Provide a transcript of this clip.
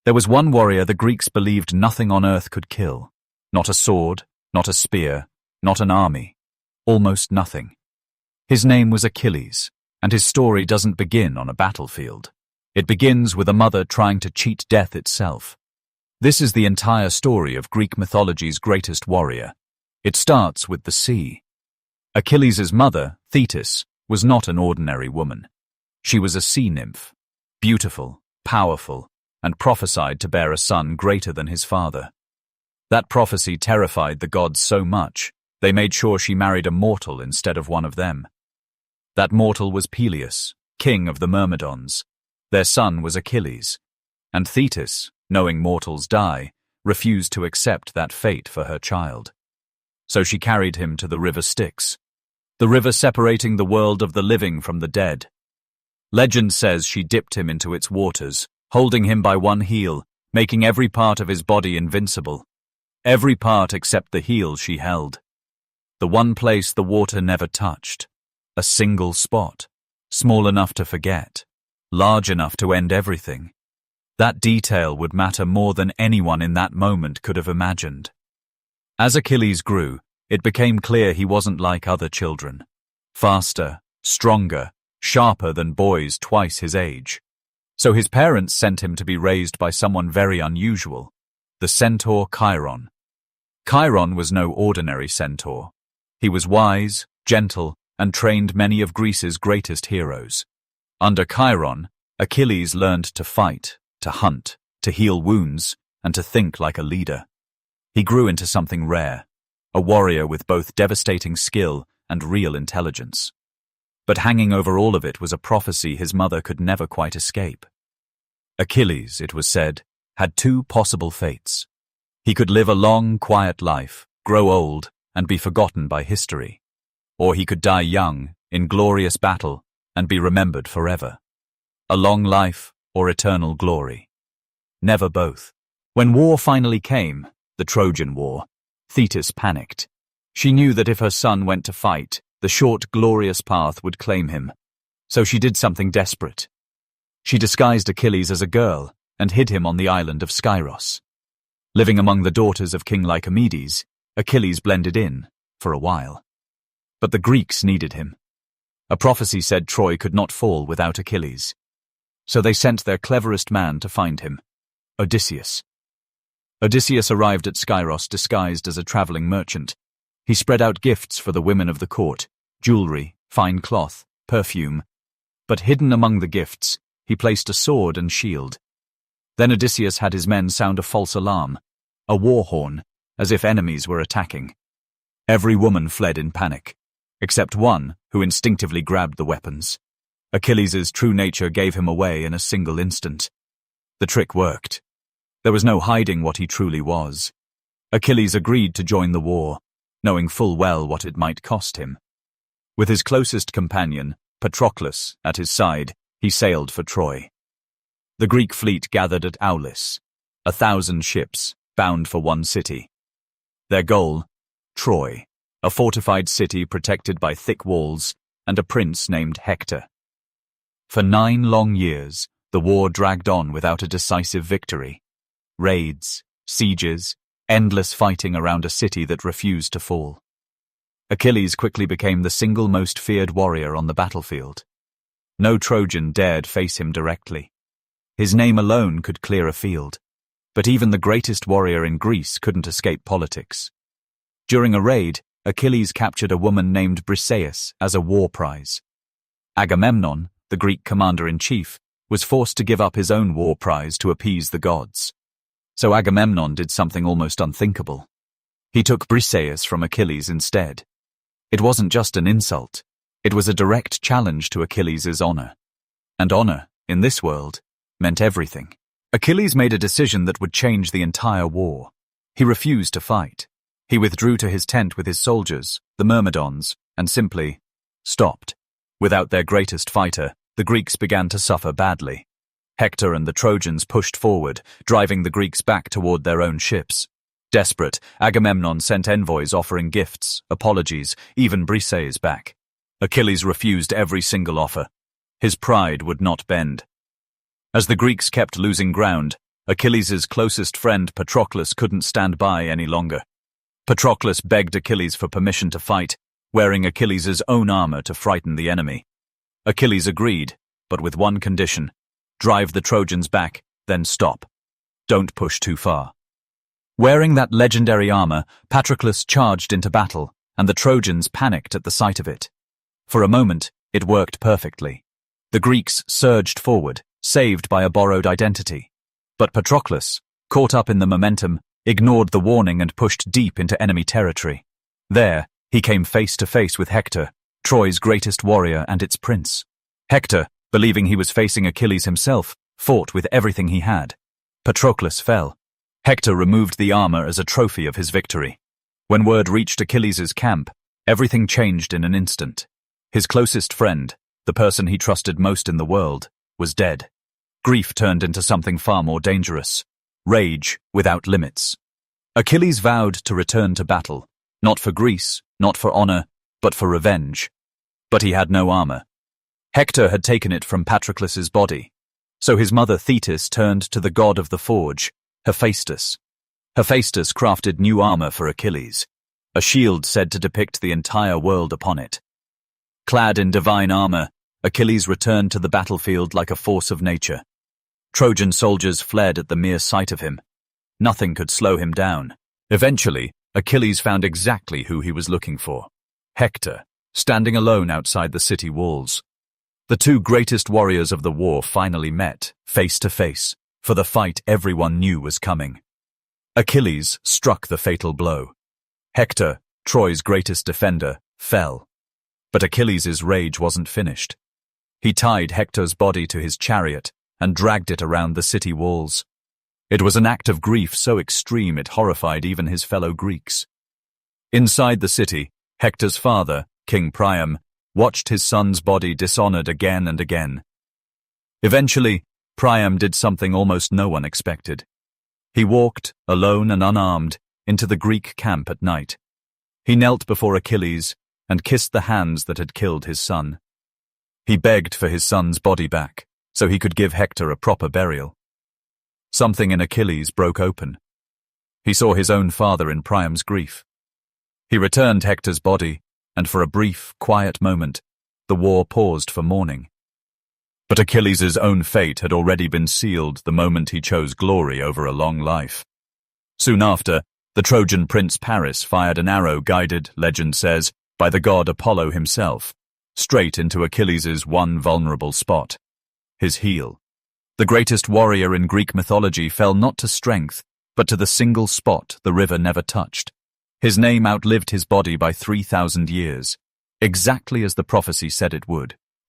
There was one warrior the Greeks believed nothing on earth could kill. Not a sword, not a spear, not an army. Almost nothing. His name was Achilles, and his story doesn't begin on a battlefield. It begins with a mother trying to cheat death itself. This is the entire story of Greek mythology's greatest warrior. It starts with the sea. Achilles' mother, Thetis, was not an ordinary woman. She was a sea nymph, beautiful, powerful, and prophesied to bear a son greater than his father. That prophecy terrified the gods so much, they made sure she married a mortal instead of one of them. That mortal was Peleus, king of the Myrmidons. Their son was Achilles, and Thetis, knowing mortals die, refused to accept that fate for her child. So she carried him to the River Styx, the river separating the world of the living from the dead. Legend says she dipped him into its waters, holding him by one heel, making every part of his body invincible. Every part except the heel she held. The one place the water never touched. A single spot, small enough to forget, large enough to end everything. That detail would matter more than anyone in that moment could have imagined. As Achilles grew, it became clear he wasn't like other children. Faster, stronger, sharper than boys twice his age. So his parents sent him to be raised by someone very unusual, the centaur Chiron. Chiron was no ordinary centaur. He was wise, gentle, and trained many of Greece's greatest heroes. Under Chiron, Achilles learned to fight, to hunt, to heal wounds, and to think like a leader. He grew into something rare, a warrior with both devastating skill and real intelligence. But hanging over all of it was a prophecy his mother could never quite escape. Achilles, it was said, had two possible fates. He could live a long, quiet life, grow old, and be forgotten by history. Or he could die young, in glorious battle, and be remembered forever. A long life or eternal glory. Never both. When war finally came, the Trojan War, Thetis panicked. She knew that if her son went to fight, the short, glorious path would claim him. So she did something desperate. She disguised Achilles as a girl and hid him on the island of Skyros. Living among the daughters of King Lycomedes, Achilles blended in, for a while. But the Greeks needed him. A prophecy said Troy could not fall without Achilles. So they sent their cleverest man to find him, Odysseus. Odysseus arrived at Skyros disguised as a traveling merchant. He spread out gifts for the women of the court, jewelry, fine cloth, perfume. But hidden among the gifts, he placed a sword and shield. Then Odysseus had his men sound a false alarm, a war horn, as if enemies were attacking. Every woman fled in panic, except one who instinctively grabbed the weapons. Achilles' true nature gave him away in a single instant. The trick worked. There was no hiding what he truly was. Achilles agreed to join the war, knowing full well what it might cost him. With his closest companion, Patroclus, at his side, he sailed for Troy. The Greek fleet gathered at Aulis, 1,000 ships, bound for one city. Their goal, Troy, a fortified city protected by thick walls, and a prince named Hector. For 9 long years, the war dragged on without a decisive victory. Raids, sieges, endless fighting around a city that refused to fall. Achilles quickly became the single most feared warrior on the battlefield. No Trojan dared face him directly. His name alone could clear a field, but even the greatest warrior in Greece couldn't escape politics. During a raid, Achilles captured a woman named Briseis as a war prize. Agamemnon, the Greek commander-in-chief, was forced to give up his own war prize to appease the gods. So Agamemnon did something almost unthinkable. He took Briseis from Achilles instead. It wasn't just an insult. It was a direct challenge to Achilles' honor. And honor, in this world, meant everything. Achilles made a decision that would change the entire war. He refused to fight. He withdrew to his tent with his soldiers, the Myrmidons, and simply stopped. Without their greatest fighter, the Greeks began to suffer badly. Hector and the Trojans pushed forward, driving the Greeks back toward their own ships. Desperate, Agamemnon sent envoys offering gifts, apologies, even Briseis back. Achilles refused every single offer. His pride would not bend. As the Greeks kept losing ground, Achilles' closest friend Patroclus couldn't stand by any longer. Patroclus begged Achilles for permission to fight, wearing Achilles' own armor to frighten the enemy. Achilles agreed, but with one condition: drive the Trojans back, then stop. Don't push too far. Wearing that legendary armor, Patroclus charged into battle, and the Trojans panicked at the sight of it. For a moment, it worked perfectly. The Greeks surged forward, saved by a borrowed identity. But Patroclus, caught up in the momentum, ignored the warning and pushed deep into enemy territory. There, he came face to face with Hector, Troy's greatest warrior and its prince. Hector, believing he was facing Achilles himself, fought with everything he had. Patroclus fell. Hector removed the armor as a trophy of his victory. When word reached Achilles' camp, everything changed in an instant. His closest friend, the person he trusted most in the world, was dead. Grief turned into something far more dangerous: rage without limits. Achilles vowed to return to battle, not for Greece, not for honor, but for revenge. But he had no armor. Hector had taken it from Patroclus's body, so his mother Thetis turned to the god of the forge, Hephaestus. Hephaestus crafted new armor for Achilles, a shield said to depict the entire world upon it. Clad in divine armor, Achilles returned to the battlefield like a force of nature. Trojan soldiers fled at the mere sight of him. Nothing could slow him down. Eventually, Achilles found exactly who he was looking for: Hector, standing alone outside the city walls. The two greatest warriors of the war finally met, face to face, for the fight everyone knew was coming. Achilles struck the fatal blow. Hector, Troy's greatest defender, fell. But Achilles' rage wasn't finished. He tied Hector's body to his chariot and dragged it around the city walls. It was an act of grief so extreme it horrified even his fellow Greeks. Inside the city, Hector's father, King Priam, watched his son's body dishonored again and again. Eventually, Priam did something almost no one expected. He walked, alone and unarmed, into the Greek camp at night. He knelt before Achilles and kissed the hands that had killed his son. He begged for his son's body back, so he could give Hector a proper burial. Something in Achilles broke open. He saw his own father in Priam's grief. He returned Hector's body, and for a brief, quiet moment, the war paused for mourning. But Achilles' own fate had already been sealed the moment he chose glory over a long life. Soon after, the Trojan prince Paris fired an arrow guided, legend says, by the god Apollo himself, straight into Achilles' one vulnerable spot: his heel. The greatest warrior in Greek mythology fell not to strength, but to the single spot the river never touched. His name outlived his body by 3,000 years, exactly as the prophecy said it would.